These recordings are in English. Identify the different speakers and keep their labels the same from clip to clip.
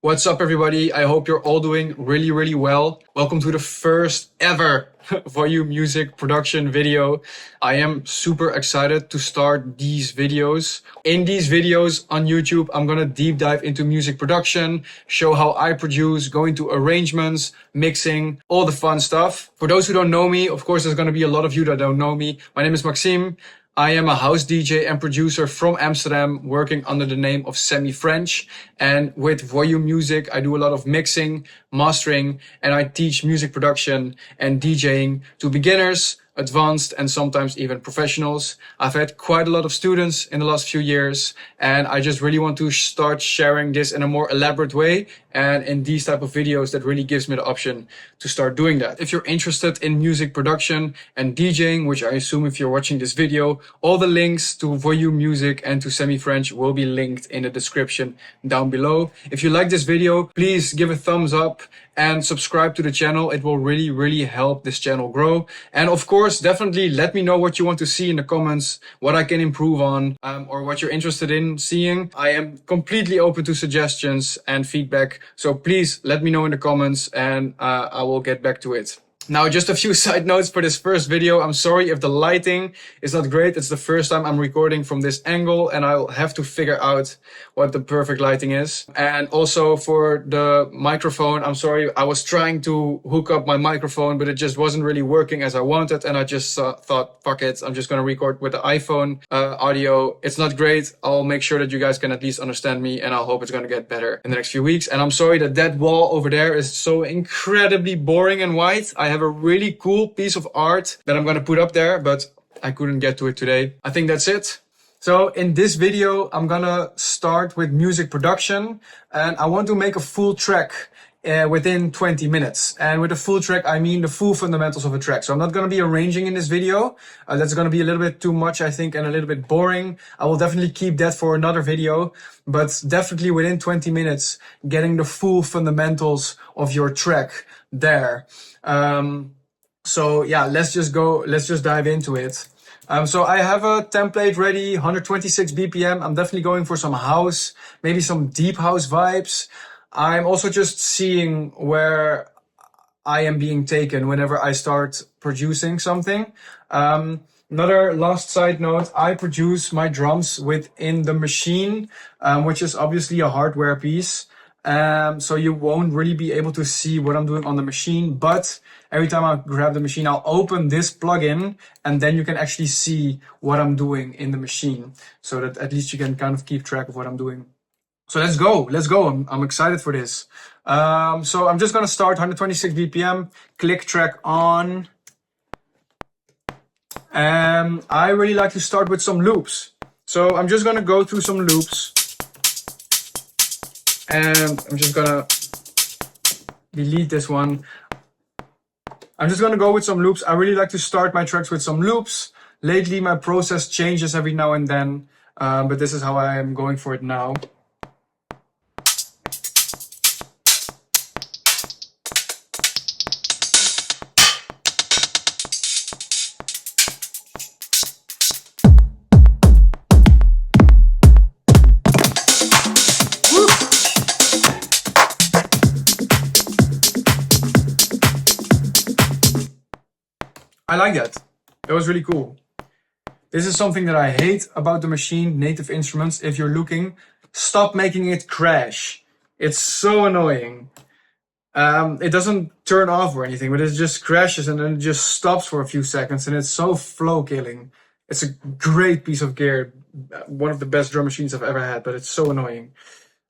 Speaker 1: What's up, everybody? I hope you're all doing really well. Welcome to the first ever Volume Music production video. I am super excited to start these videos. In these videos on YouTube, I'm gonna deep dive into music production, show how I produce, go into arrangements, mixing, all the fun stuff. For those who don't know me, of course, there's gonna be a lot of you that don't know me. My name is Maxime. I am a house DJ and producer from Amsterdam, working under the name of Semi French. And with Volume Music, I do a lot of mixing, mastering, and I teach music production and DJing to beginners, advanced, and sometimes even professionals. I've had quite a lot of students in the last few years, and I just really want to start sharing this in a more elaborate way. And in these type of videos, that really gives me the option to start doing that. If you're interested in music production and DJing, which I assume if you're watching this video, all the links to Volume Music and to Semi French will be linked in the description down below. If you like this video, please give a thumbs up and subscribe to the channel. It will really help this channel grow. And of course, definitely let me know what you want to see in the comments, what I can improve on, or what you're interested in seeing. I am completely open to suggestions and feedback. So please let me know in the comments and I will get back to it. Now, just a few side notes for this first video. I'm sorry if the lighting is not great. It's the first time I'm recording from this angle and I'll have to figure out what the perfect lighting is. And also for the microphone, I'm sorry. I was trying to hook up my microphone, but it just wasn't really working as I wanted. And I just thought, fuck it. I'm just going to record with the iPhone audio. It's not great. I'll make sure that you guys can at least understand me, and I hope it's going to get better in the next few weeks. And I'm sorry that that wall over there is so incredibly boring and white. I have a really cool piece of art that I'm going to put up there, but I couldn't get to it today. I think that's it. So in this video, I'm going to start with music production, and I want to make a full track within 20 minutes. And with a full track, I mean the full fundamentals of a track. So I'm not going to be arranging in this video. That's going to be a little bit too much, I think, and a little bit boring. I will definitely keep that for another video, but definitely within 20 minutes, getting the full fundamentals of your track there. So yeah, let's just dive into it. So I have a template ready, 126 BPM. I'm definitely going for some house, maybe some deep house vibes. I'm also just seeing where I am being taken whenever I start producing something. Another last side note, I produce my drums within the machine, which is obviously a hardware piece. So you won't really be able to see what I'm doing on the machine, but every time I grab the machine, I'll open this plugin and then you can actually see what I'm doing in the machine, so that at least you can kind of keep track of what I'm doing. So let's go. I'm excited for this. So I'm just going to start 126 BPM, click track on. And I really like to start with some loops. So I'm just going to go through some loops. And I'm just gonna delete this one. I'm just gonna go with some loops. I really like to start my tracks with some loops. Lately, my process changes every now and then, but this is how I am going for it now. I like that. That was really cool. This is something that I hate about the machine, Native Instruments. If you're looking, stop making it crash. It's so annoying. It doesn't turn off or anything, but it just crashes and then it just stops for a few seconds, and it's so flow killing. It's a great piece of gear. One of the best drum machines I've ever had, but it's so annoying.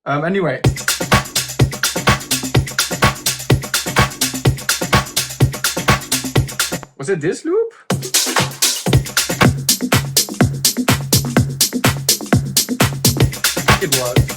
Speaker 1: Anyway. Was it this loop? It was.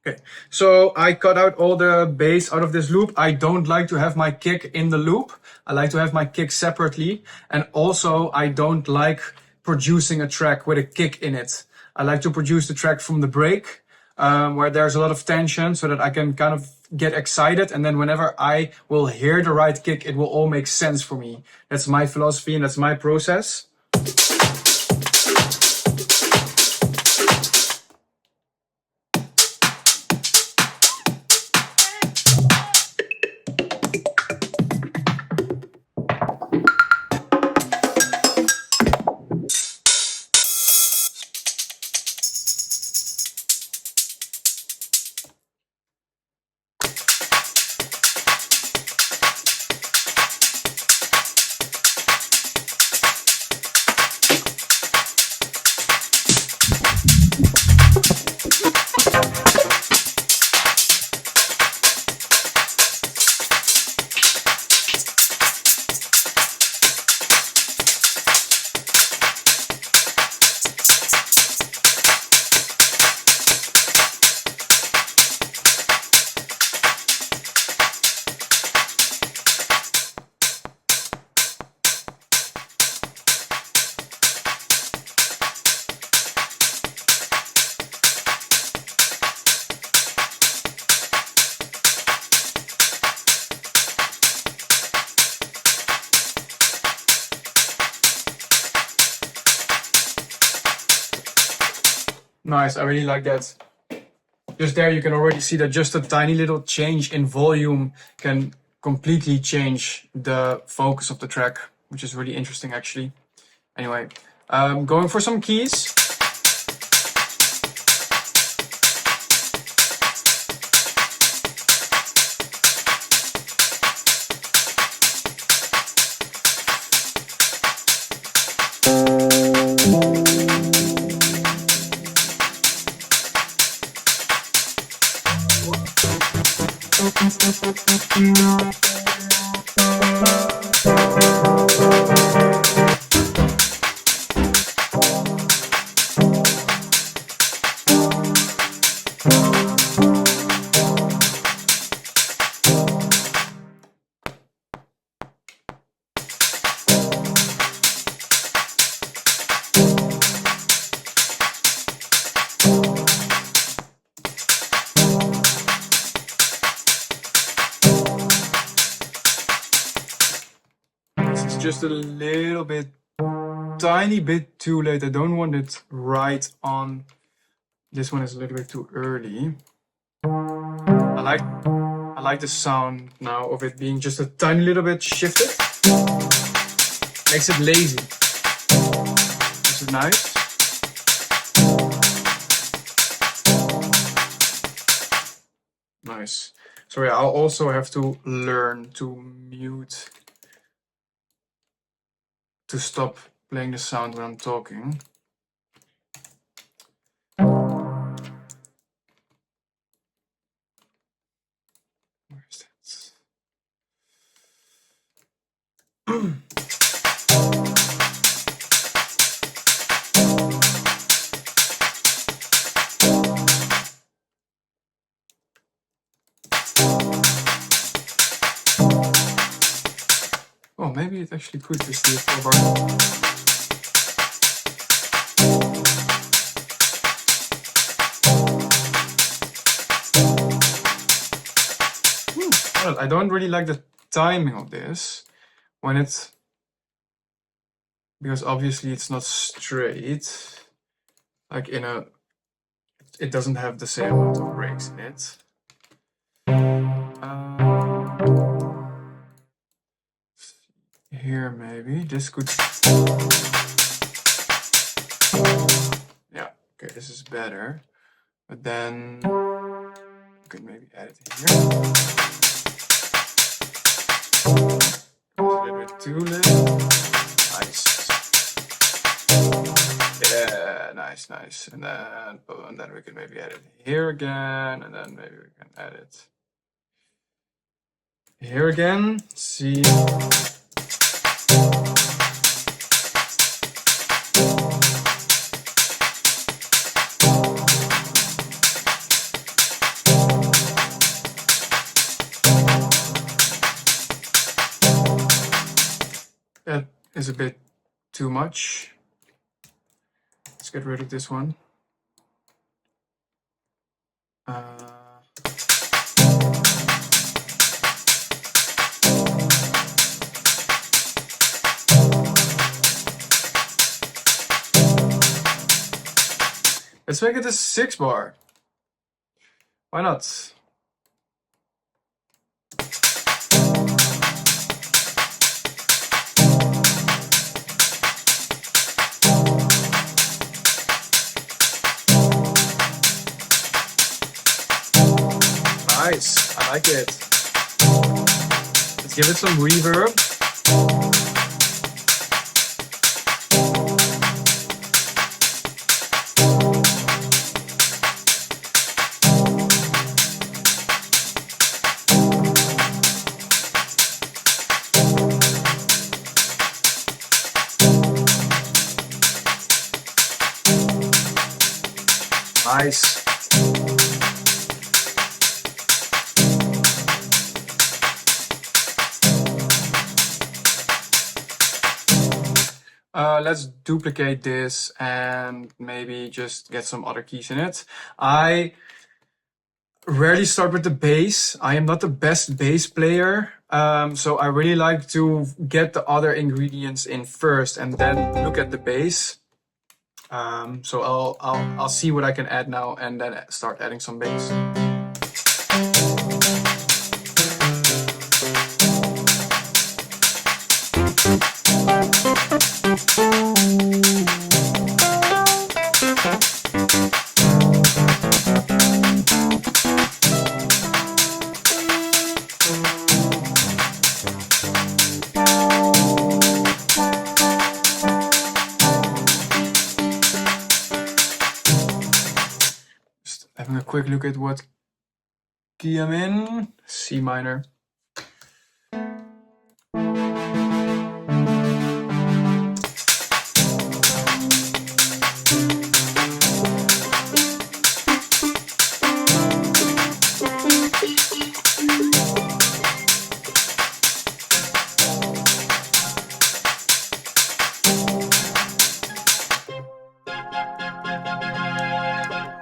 Speaker 1: Okay, so I cut out all the bass out of this loop. I don't like to have my kick in the loop. I like to have my kick separately. And also I don't like producing a track with a kick in it. I like to produce the track from the break, where there's a lot of tension, so that I can kind of get excited, and then whenever I will hear the right kick, it will all make sense for me. That's my philosophy and that's my process. Nice, I really like that. Just there you can already see that just a tiny little change in volume can completely change the focus of the track, which is really interesting actually. Anyway, going for some keys. Just a little bit, tiny bit too late. I don't want it right on. This one is a little bit too early. I like the sound now of it being just a tiny little bit shifted. Makes it lazy. This is nice. Nice. So yeah, I'll also have to learn to mute, to stop playing the sound when I'm talking. Where is that? Oh, maybe it actually could just be a 4-bar. Well, I don't really like the timing of this when it's, because obviously it's not straight, like in a, it doesn't have the same amount of breaks in it. Here maybe, this could, yeah, okay, this is better, but then you could maybe add it here. A little bit too little. Nice. Yeah, nice. And then we can maybe add it here again, and then maybe we can add it here again. See. That is a bit too much. Let's get rid of this one. Let's make it a 6 bar. Why not? Nice, I like it. Let's give it some reverb. Nice. Let's duplicate this and maybe just get some other keys in it. I rarely start with the bass. I am not the best bass player, so I really like to get the other ingredients in first and then look at the bass. So I'll see what I can add now and then start adding some bass. Just having a quick look at what key I'm in. C minor.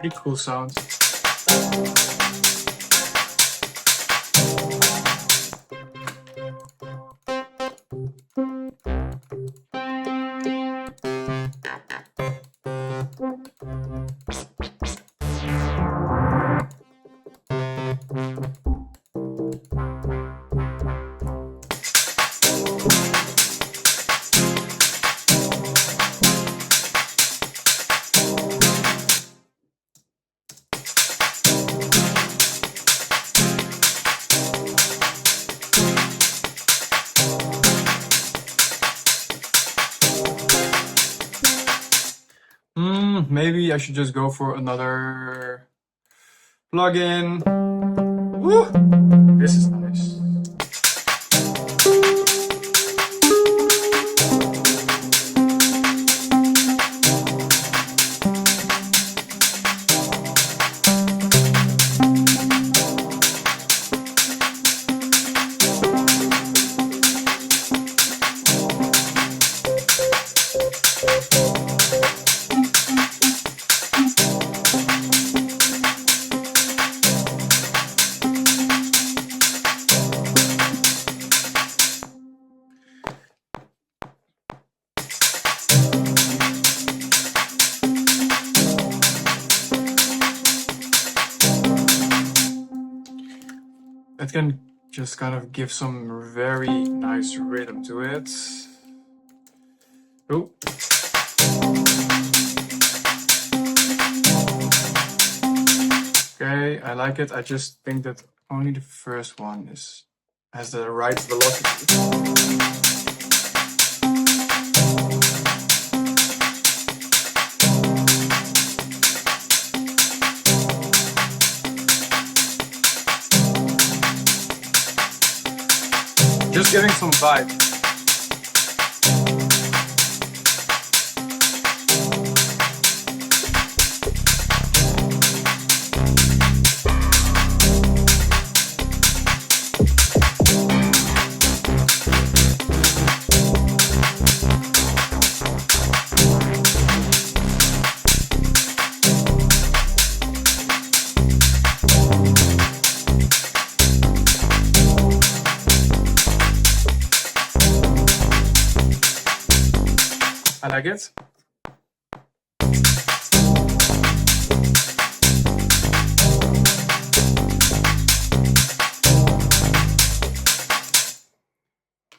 Speaker 1: Pretty cool sound. Maybe I should just go for another plugin. Woo! This is nice. It can just kind of give some very nice rhythm to it. Oh. Okay, I like it. I just think that only the first one has the right velocity. Just giving some vibe. like it.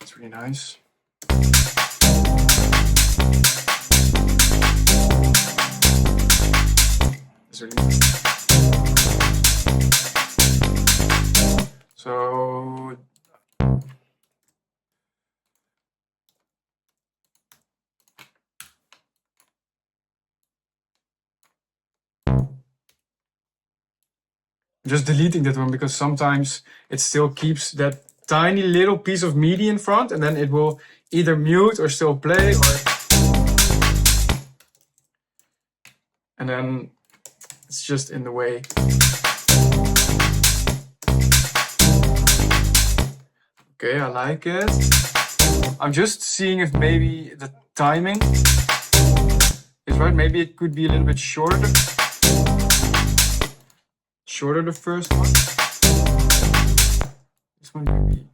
Speaker 1: It's really nice. It's really nice. So just deleting that one because sometimes it still keeps that tiny little piece of MIDI in front, and then it will either mute or still play, or and then it's just in the way. Okay, I like it. I'm just seeing if maybe the timing is right. Maybe it could be a little bit shorter. Shorter the first one. This one could be.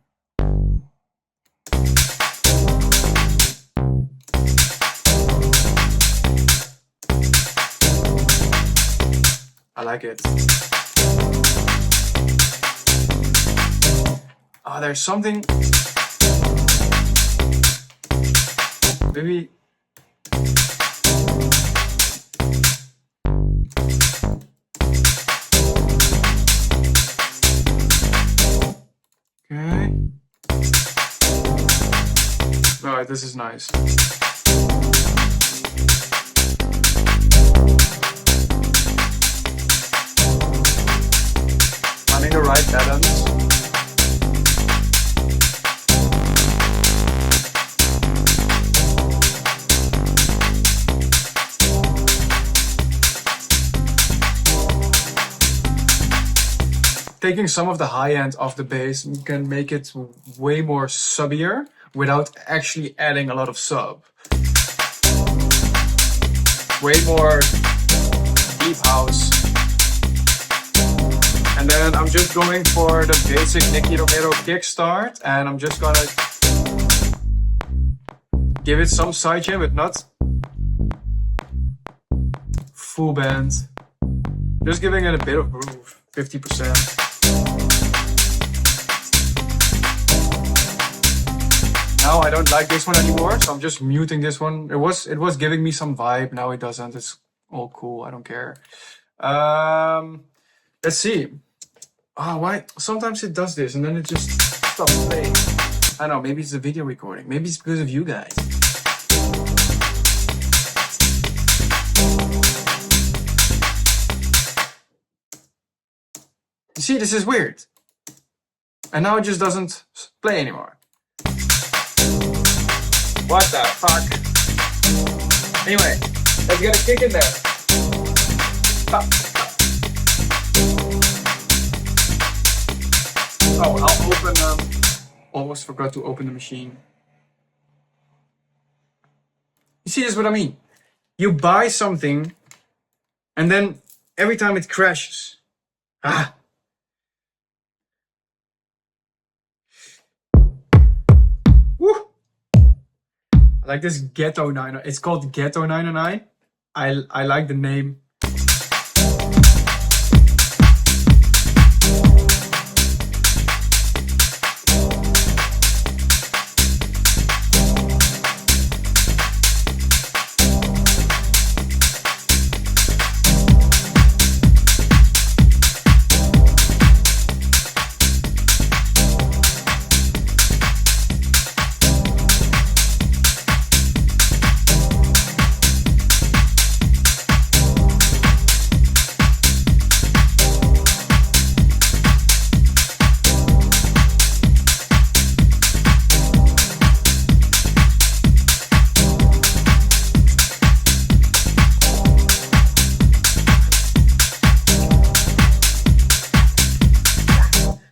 Speaker 1: I like it. Ah, there's something. Maybe. Okay. Alright, this is nice. Finding the right patterns. Taking some of the high end of the bass, you can make it way more subbier without actually adding a lot of sub. Way more deep house. And then I'm just going for the basic Nicky Romero kickstart, and I'm just gonna give it some sidechain, but not full band. Just giving it a bit of groove, 50%. Now I don't like this one anymore, so I'm just muting this one. It was giving me some vibe, now it doesn't. It's all cool, I don't care. Let's see. Oh, why? Sometimes it does this and then it just stops playing. I don't know, maybe it's the video recording. Maybe it's because of you guys. You see, this is weird. And now it just doesn't play anymore. What the fuck? Anyway, let's get a kick in there. Oh, I'll open, almost forgot to open the machine. You see, this is what I mean. You buy something and then every time it crashes. Ah. Woo. I like this Ghetto 909. It's called Ghetto 909. I like the name.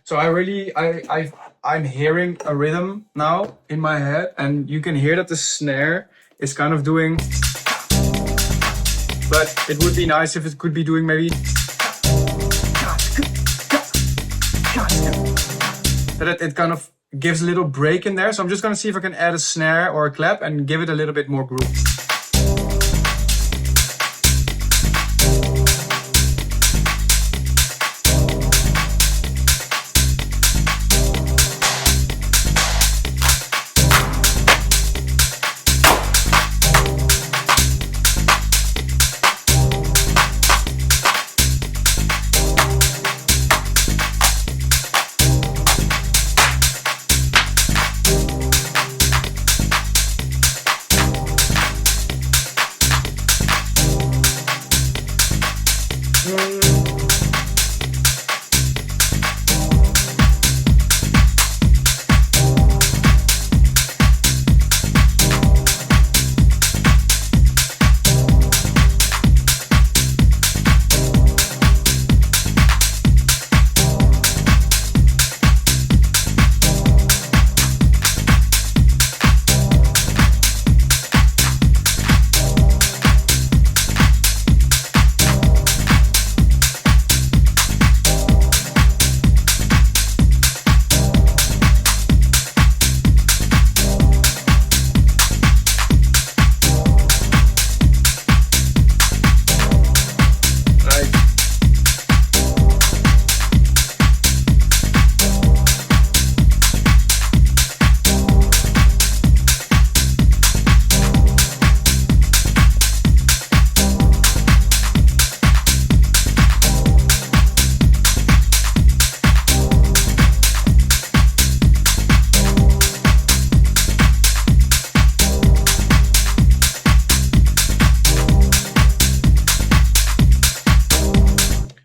Speaker 1: So I'm hearing a rhythm now in my head, and you can hear that the snare is kind of doing, but it would be nice if it could be doing maybe that it kind of gives a little break in there. So I'm just gonna see if I can add a snare or a clap and give it a little bit more groove.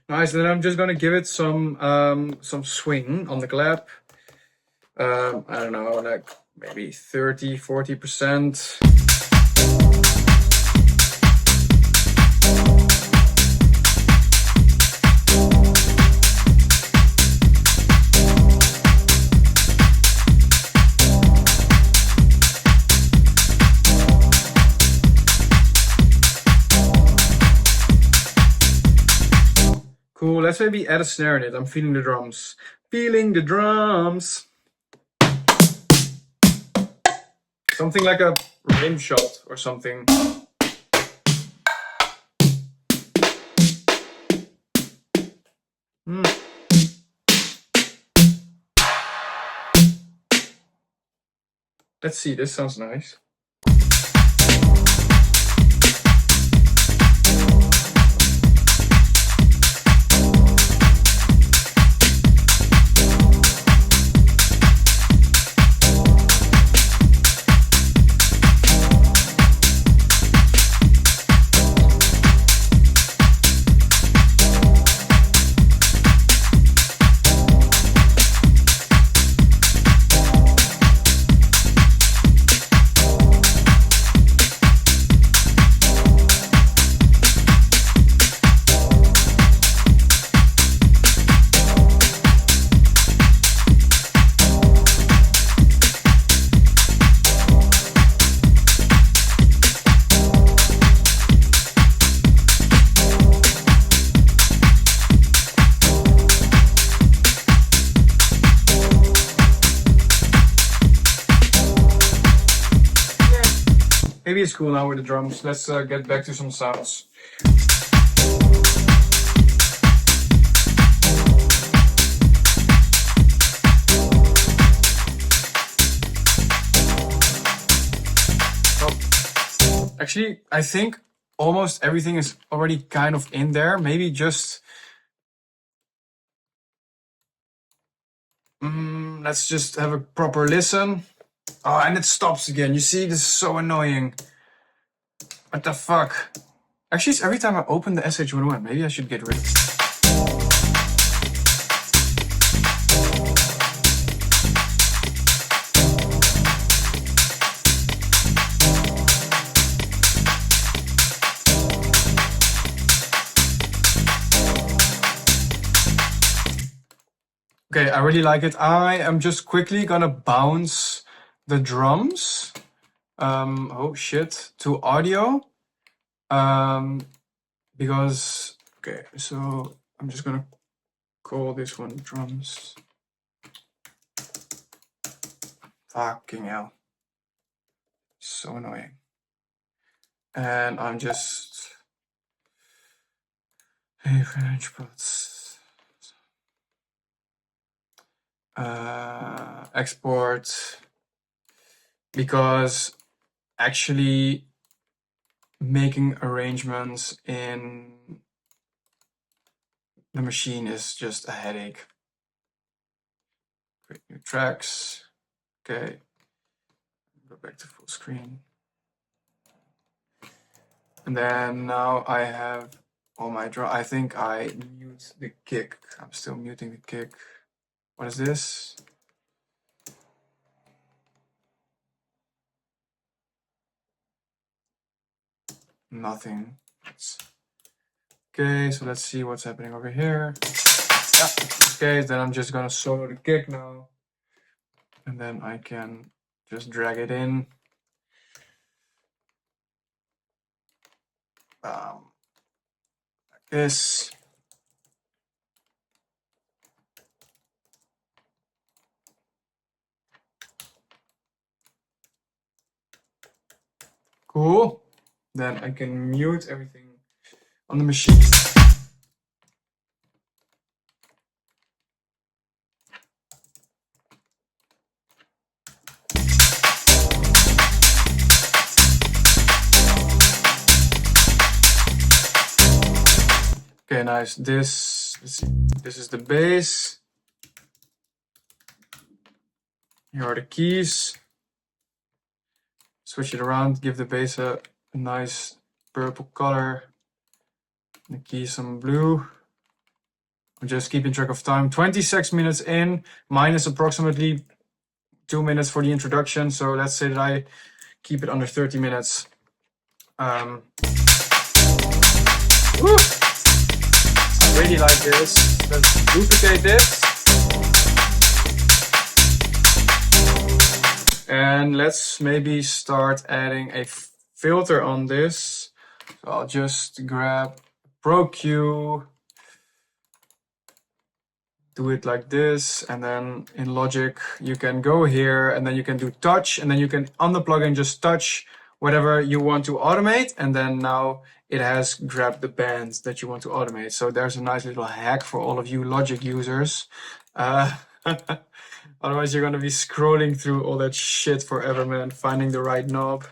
Speaker 1: Nice, then I'm just gonna give it some swing on the clap. I don't know, like maybe 30-40%. Cool, let's maybe add a snare in it. I'm feeling the drums. Feeling the drums. Something like a rim shot or something. Let's see, this sounds nice. Maybe it's cool now with the drums. Let's get back to some sounds. Actually, I think almost everything is already kind of in there. Maybe just... let's just have a proper listen. Oh, and it stops again. You see, this is so annoying. What the fuck? Actually, it's every time I open the SH-101. Maybe I should get rid of it. Okay, I really like it. I am just quickly gonna bounce the drums. Oh shit, to audio. Because, okay, so I'm just gonna call this one drums. Fucking hell. So annoying. And I'm just... Hey, French pots. Export, because actually making arrangements in the machine is just a headache. Create new tracks. Okay, go back to full screen. And then now I have all my drum. I think I mute the kick. I'm still muting the kick. What is this? Nothing. Okay, so let's see what's happening over here. Yeah. Okay, then I'm just gonna solo the kick now. And then I can just drag it in. Like this. Cool. Then I can mute everything on the machine. Okay, nice. This, let's see. This is the bass. Here are the keys. Switch it around, give the bass a nice purple color. The keys some blue. I'm just keeping track of time. 26 minutes in, minus approximately 2 minutes for the introduction. So let's say that I keep it under 30 minutes. Woo! I really like this. Let's duplicate this. And let's maybe start adding a filter on this. So I'll just grab Pro Q, do it like this, and then in Logic you can go here and then you can do touch, and then you can on the plugin just touch whatever you want to automate, and then now it has grabbed the bands that you want to automate. So there's a nice little hack for all of you Logic users. Otherwise you're gonna be scrolling through all that shit forever, man, finding the right knob.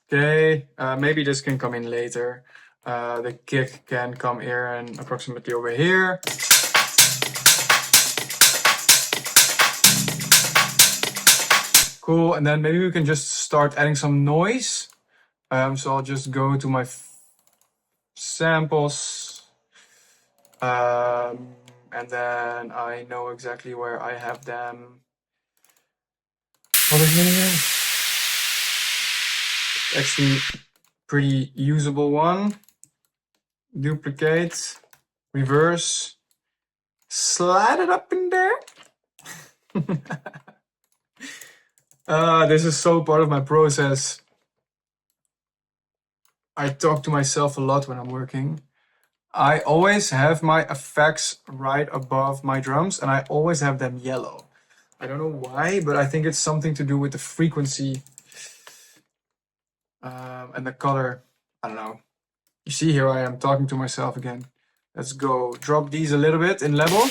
Speaker 1: Okay, maybe this can come in later. The kick can come here and approximately over here. Cool, and then maybe we can just start adding some noise. So I'll just go to my samples. And then I know exactly where I have them. Over here. Actually, pretty usable one. Duplicate, reverse, slide it up in there. This is so part of my process. I talk to myself a lot when I'm working. I always have my effects right above my drums, and I always have them yellow. I don't know why, but I think it's something to do with the frequency and the color. I don't know. You see, here I am talking to myself again. Let's go drop these a little bit in level.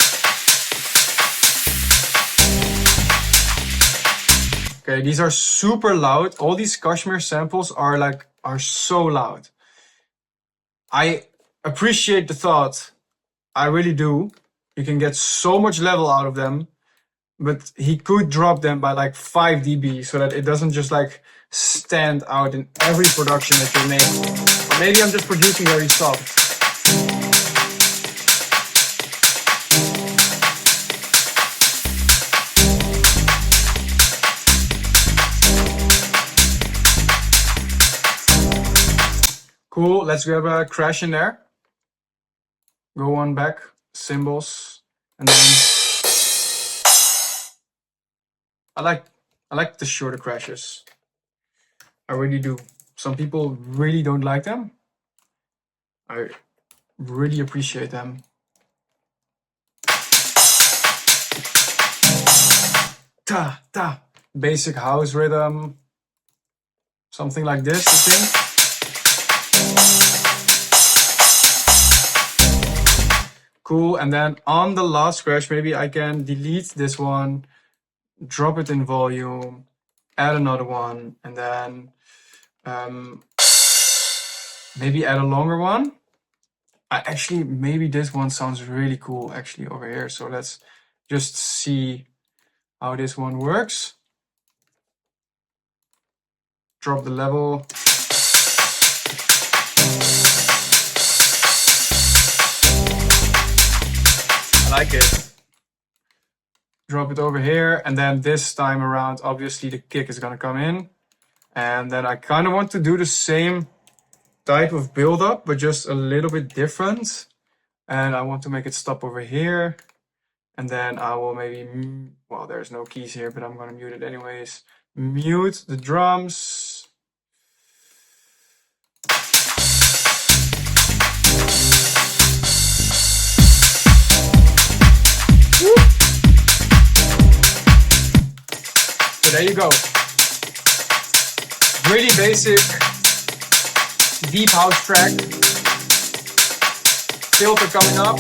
Speaker 1: Okay, these are super loud. All these Kashmir samples are so loud. I appreciate the thought. I really do. You can get so much level out of them, but he could drop them by like 5 dB so that it doesn't just like stand out in every production that you're making. Or maybe I'm just producing very soft. Cool, let's grab a crash in there. Go one back, cymbals, and then I like the shorter crashes. I really do. Some people really don't like them. I really appreciate them. Ta ta, basic house rhythm, something like this, I think. Cool, and then on the last scratch, maybe I can delete this one, drop it in volume, add another one, and then maybe add a longer one. Actually, maybe this one sounds really cool actually over here. So let's just see how this one works. Drop the level. I like it. Drop it over here, and then this time around, obviously the kick is gonna come in. And then I kind of want to do the same type of build up, but just a little bit different. And I want to make it stop over here. And then I will maybe, well, there's no keys here, but I'm gonna mute it anyways. Mute the drums. Woo! So there you go. Really basic, deep house track. Filter coming up.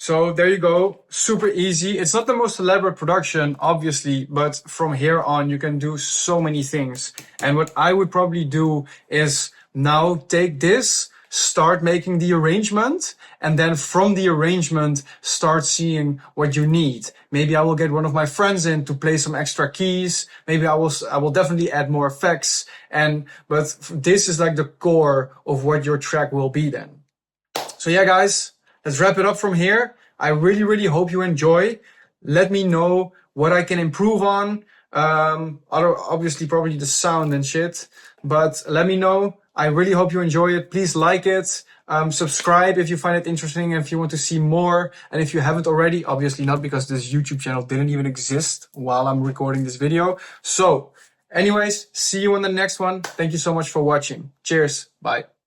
Speaker 1: So there you go, super easy. It's not the most elaborate production, obviously, but from here on you can do so many things. And what I would probably do is now take this, start making the arrangement, and then from the arrangement, start seeing what you need. Maybe I will get one of my friends in to play some extra keys. Maybe I will definitely add more effects. But this is like the core of what your track will be then. So yeah, guys, let's wrap it up from here. I really, really hope you enjoy. Let me know what I can improve on. Obviously, probably the sound and shit. But let me know. I really hope you enjoy it. Please like it. Subscribe if you find it interesting and if you want to see more. And if you haven't already, obviously not, because this YouTube channel didn't even exist while I'm recording this video. So anyways, see you on the next one. Thank you so much for watching. Cheers. Bye.